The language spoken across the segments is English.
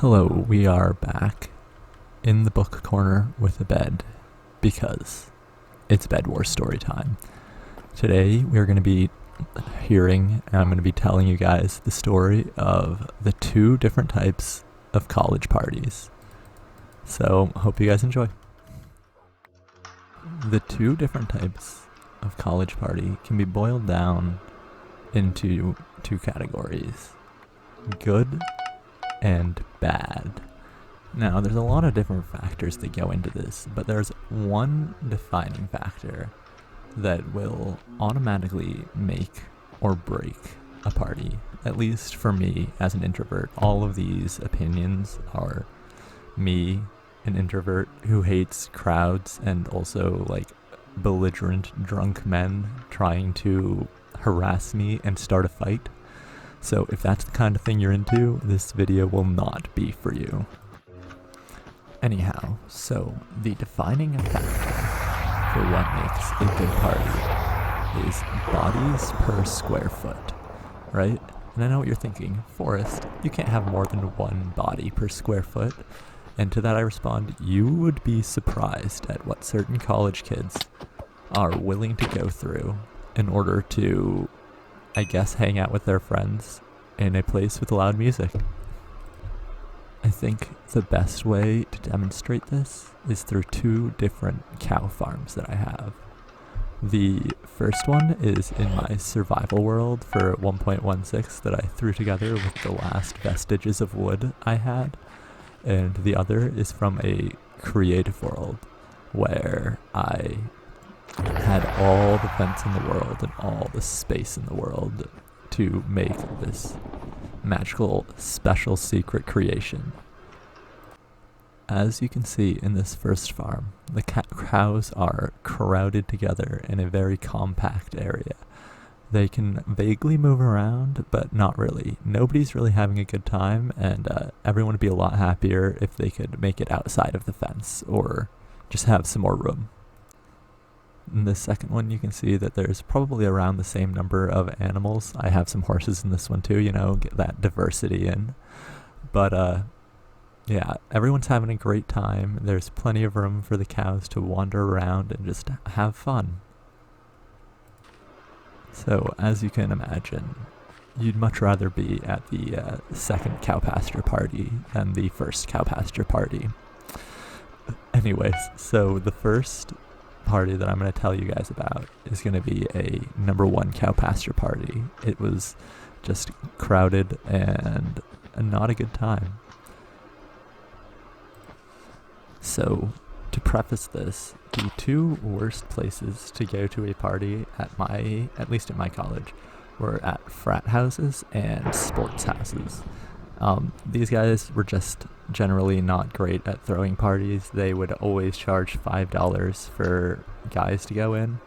Hello, we are back in the book corner with a bed because it's Bed Wars story time. Today we're going to be hearing and I'm going to be telling you guys the story of the two different types of college parties. So, hope you guys enjoy. The two different types of college party can be boiled down into two categories: good and bad. Now, there's a lot of different factors that go into this, but there's one defining factor that will automatically make or break a party. At least for me as an introvert, all of these opinions are me, an introvert who hates crowds and also like belligerent drunk men trying to harass me and start a fight. So if that's the kind of thing you're into, this video will not be for you. Anyhow, so the defining factor for what makes a good party is bodies per square foot, right? And I know what you're thinking, Forrest, you can't have more than one body per square foot. And to that I respond, you would be surprised at what certain college kids are willing to go through in order to, I guess, hang out with their friends in a place with loud music. I think the best way to demonstrate this is through two different cow farms that I have. The first one is in my survival world for 1.16 that I threw together with the last vestiges of wood I had, and the other is from a creative world where I had all the fence in the world and all the space in the world to make this magical, special, secret creation. As you can see in this first farm, the cows are crowded together in a very compact area. They can vaguely move around, but not really. Nobody's really having a good time, and everyone would be a lot happier if they could make it outside of the fence or just have some more room. In the second one, you can see that there's probably around the same number of animals. I have some horses in this one too, get that diversity in. But yeah, everyone's having a great time. There's plenty of room for the cows to wander around and just have fun. So, as you can imagine, you'd much rather be at the second cow pasture party than the first cow pasture party. Anyways, so the first party that I'm going to tell you guys about is going to be a number one cow pasture party. It was just crowded and not a good time. So, to preface this, the two worst places to go to a party at least at my college, were at frat houses and sports houses. These guys were just generally not great at throwing parties. They would always charge $5 for guys to go in,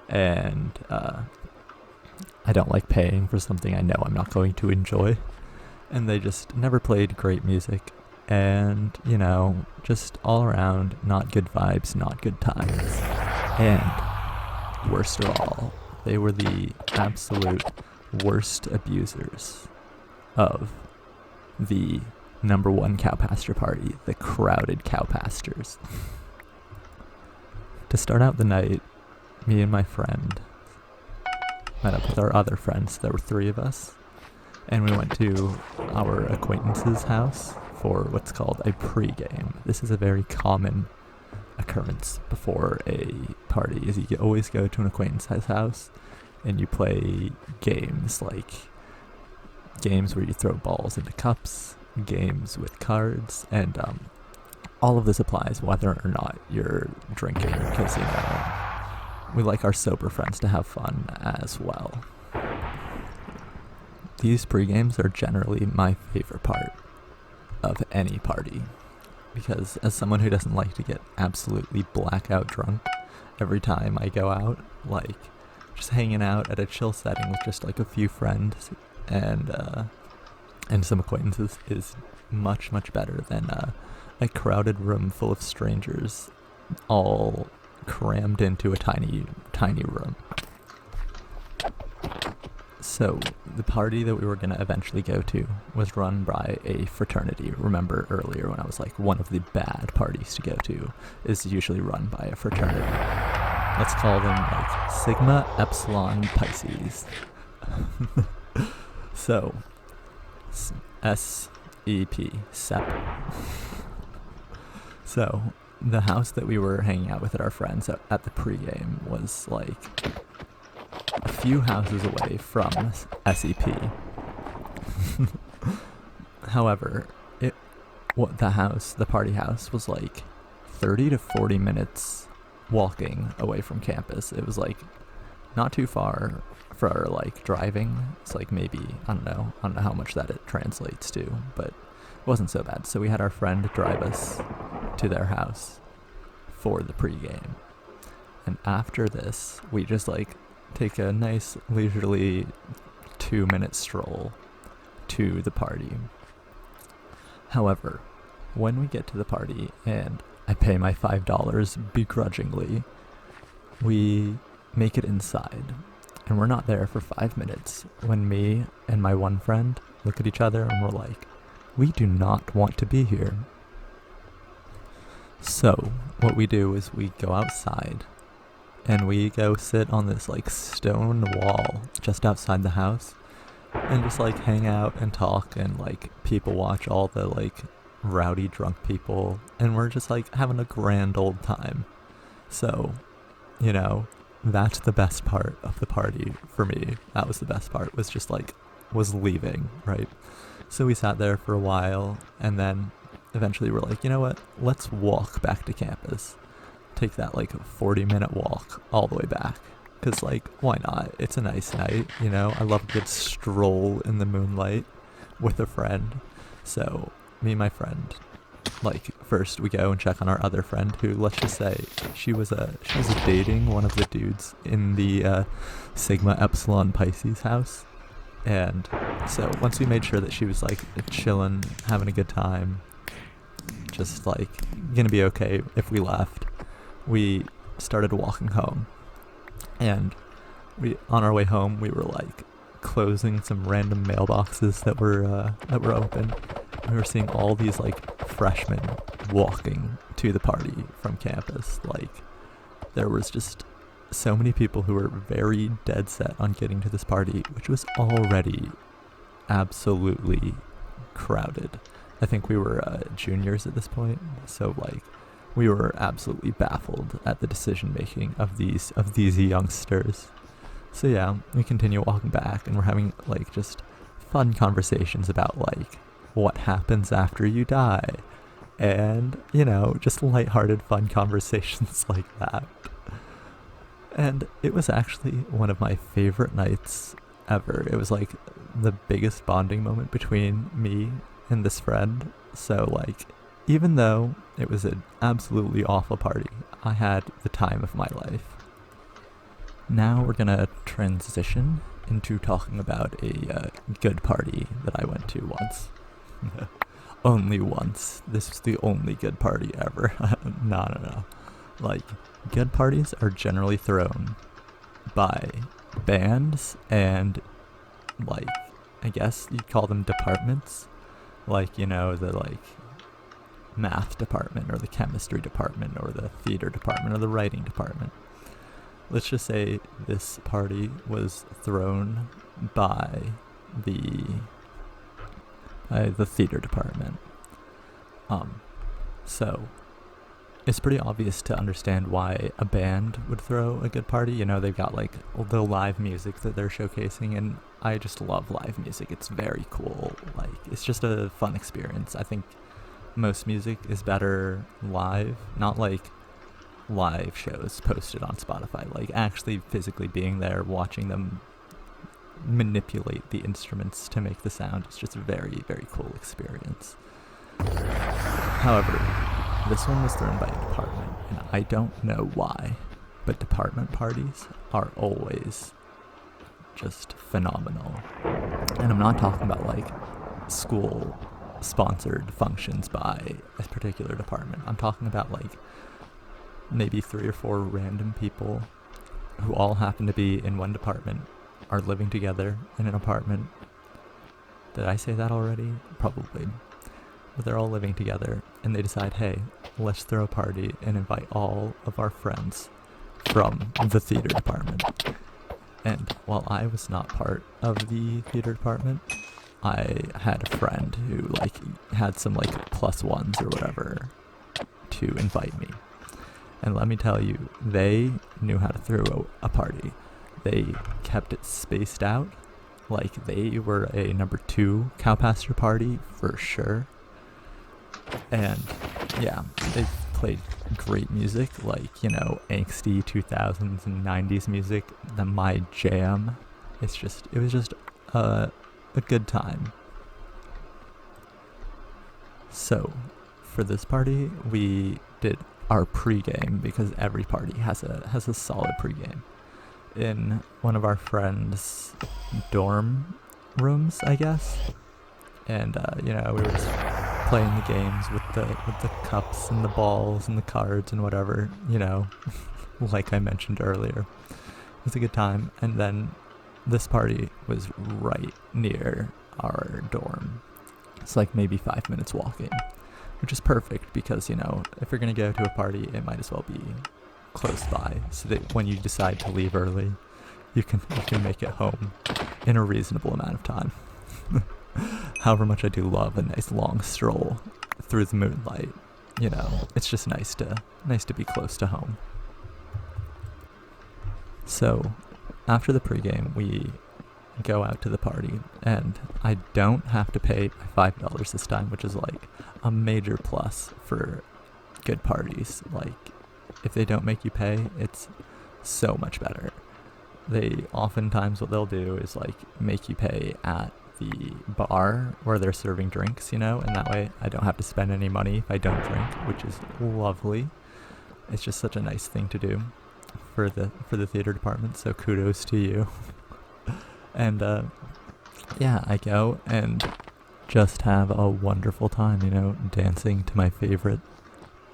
and I don't like paying for something I know I'm not going to enjoy. And they just never played great music, and just all around not good vibes, not good times. And worst of all, they were the absolute worst abusers of the number one cow pasture party, the crowded cow pastures. To start out the night, me and my friend met up with our other friends. There were three of us, and we went to our acquaintance's house for what's called a pregame. This is a very common occurrence before a party, is you always go to an acquaintance's house and you play games, like games where you throw balls into cups, games with cards, and all of this applies whether or not you're drinking, because we like our sober friends to have fun as well. These pre-games are generally my favorite part of any party, because as someone who doesn't like to get absolutely blackout drunk every time I go out, like just hanging out at a chill setting with just like a few friends and some acquaintances is much, much better than a crowded room full of strangers all crammed into a tiny room. So the party that we were going to eventually go to was run by a fraternity. Remember earlier when I was like, one of the bad parties to go to is usually run by a fraternity. Let's call them like Sigma Epsilon Pisces. So SEP, SEP. So the house that we were hanging out with at our friends at the pregame was like a few houses away from SEP. However, the party house was like 30 to 40 minutes walking away from campus. It was like not too far for like driving. It's like maybe, I don't know how much that it translates to, but it wasn't so bad. So we had our friend drive us to their house for the pregame. And after this, we just like take a nice leisurely 2-minute stroll to the party. However, when we get to the party and I pay my $5 begrudgingly, we make it inside. And we're not there for 5 minutes when me and my one friend look at each other and we're like, we do not want to be here. So what we do is we go outside and we go sit on this like stone wall just outside the house and just like hang out and talk and like people watch all the like rowdy drunk people, and we're just like having a grand old time. So, you know, that's the best part of the party for me. That was the best part, was leaving, right? So we sat there for a while and then eventually we're like, you know what, let's walk back to campus. Take that like 40-minute walk all the way back. Because like, why not? It's a nice night, you know? I love a good stroll in the moonlight with a friend. So me and my friend, like, first we go and check on our other friend who, let's just say, she was dating one of the dudes in the Sigma Epsilon Pisces house. And so once we made sure that she was like chilling, having a good time, just like gonna be okay if we left, we started walking home. And on our way home, we were like closing some random mailboxes that were open. We were seeing all these like freshmen walking to the party from campus. Like, there was just so many people who were very dead set on getting to this party, which was already absolutely crowded. I think we were juniors at this point, so like we were absolutely baffled at the decision making of these youngsters. So yeah, we continue walking back and we're having like just fun conversations about like what happens after you die, and you know, just lighthearted fun conversations like that. And it was actually one of my favorite nights ever. It was like the biggest bonding moment between me and this friend. So like, even though it was an absolutely awful party, I had the time of my life. Now we're gonna transition into talking about a good party that I went to once. Only once. This was the only good party ever. No. Like, good parties are generally thrown by bands and, like, I guess you'd call them departments. Like, you know, the, like, math department or the chemistry department or the theater department or the writing department. Let's just say this party was thrown by the theater department. So it's pretty obvious to understand why a band would throw a good party. You know, they've got like the live music that they're showcasing, and I just love live music. It's very cool. Like, it's just a fun experience. I think most music is better live, not like live shows posted on Spotify, like actually physically being there, watching them manipulate the instruments to make the sound. It's just a very, very cool experience. However, this one was thrown by a department, and I don't know why, but department parties are always just phenomenal. And I'm not talking about like school sponsored functions by a particular department. I'm talking about like maybe 3 or 4 random people who all happen to be in one department are living together in an apartment. Did I say that already? Probably. But they're all living together, and they decide, hey, let's throw a party and invite all of our friends from the theater department. And while I was not part of the theater department, I had a friend who had some plus ones or whatever to invite me. And let me tell you, they knew how to throw a party. They kept it spaced out. They were a number 2 Cowpasture party for sure. And yeah, they played great music, angsty 2000s and 90s music, my jam. It was just a good time. So, for this party, we did our pregame, because every party has a solid pregame, in one of our friends' dorm rooms, I guess. And we were just playing the games with the cups and the balls and the cards and whatever, like I mentioned earlier. It was a good time. And then this party was right near our dorm. It's maybe 5 minutes walking, which is perfect because, if you're going to go to a party, it might as well be close by, so that when you decide to leave early, you can make it home in a reasonable amount of time. However much I do love a nice long stroll through the moonlight, it's just nice to be close to home. So, after the pregame, we go out to the party, and I don't have to pay my $5 this time, which is a major plus for good parties. If they don't make you pay, it's so much better. They oftentimes, what they'll do is make you pay at the bar where they're serving drinks, and that way I don't have to spend any money if I don't drink, which is lovely. It's just such a nice thing to do for the theater department, so kudos to you. And yeah, I go and just have a wonderful time, dancing to my favorite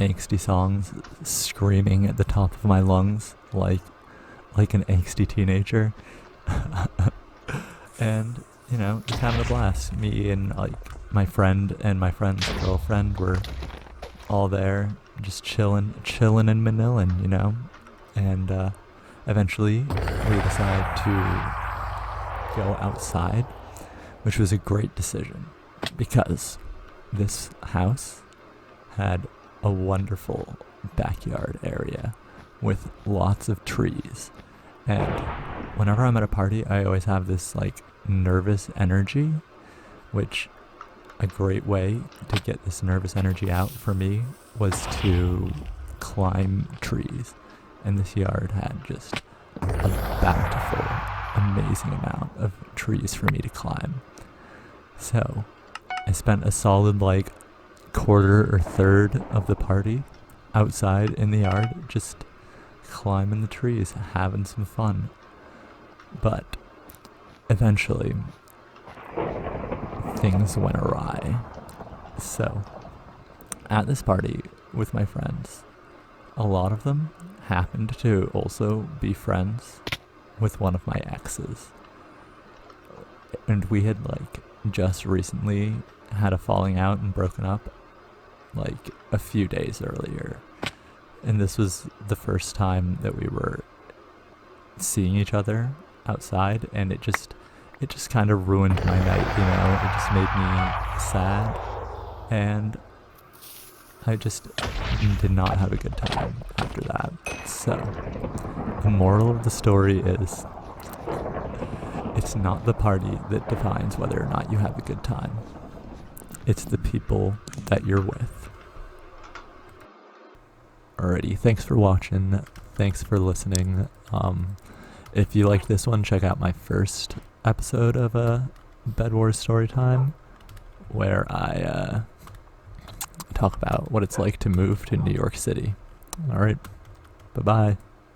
angsty songs, screaming at the top of my lungs like an angsty teenager. And just having a blast. Me and my friend and my friend's girlfriend were all there, just chilling and manilling, and eventually we decided to go outside, which was a great decision because this house had a wonderful backyard area with lots of trees. And whenever I'm at a party, I always have this nervous energy, which a great way to get this nervous energy out for me was to climb trees. And this yard had just a bountiful, amazing amount of trees for me to climb. So I spent a solid quarter or third of the party outside in the yard, just climbing the trees, having some fun. But eventually things went awry. So at this party with my friends, a lot of them happened to also be friends with one of my exes. And we had just recently had a falling out and broken up a few days earlier. And this was the first time that we were seeing each other outside, and it just kind of ruined my night, it just made me sad, and I just did not have a good time after that. So the moral of the story is, it's not the party that defines whether or not you have a good time. It's the people that you're with. Alrighty, thanks for watching. Thanks for listening. If you liked this one, check out my first episode of Bed Wars Storytime, where I talk about what it's like to move to New York City. Alright, bye-bye.